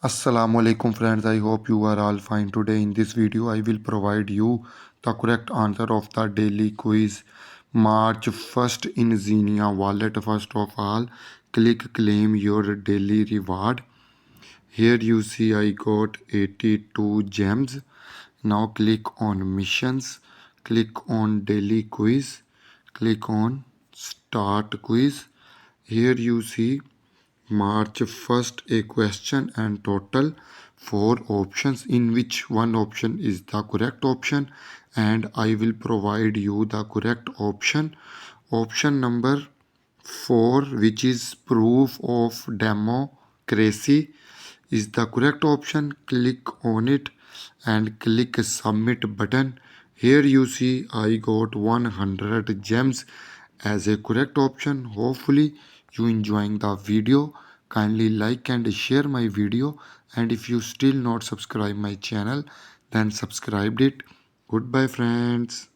Assalamu alaikum friends, I hope you are all fine. Today in this video I will provide you the correct answer of the daily quiz March 1st in XENEA Wallet. First of all, click claim your daily reward. Here you see I got 82 gems. Now click on missions, click on daily quiz, click on start quiz. Here you see March 1st a question and total 4 options, in which one option is the correct option and I will provide you the correct option. Option number 4, which is proof of democracy, is the correct option. Click on it and click submit button. Here you see I got 100 gems as a correct option. Hopefully you enjoying the video. Kindly like and share my video, and if you still not subscribe my channel then subscribe it. Goodbye friends.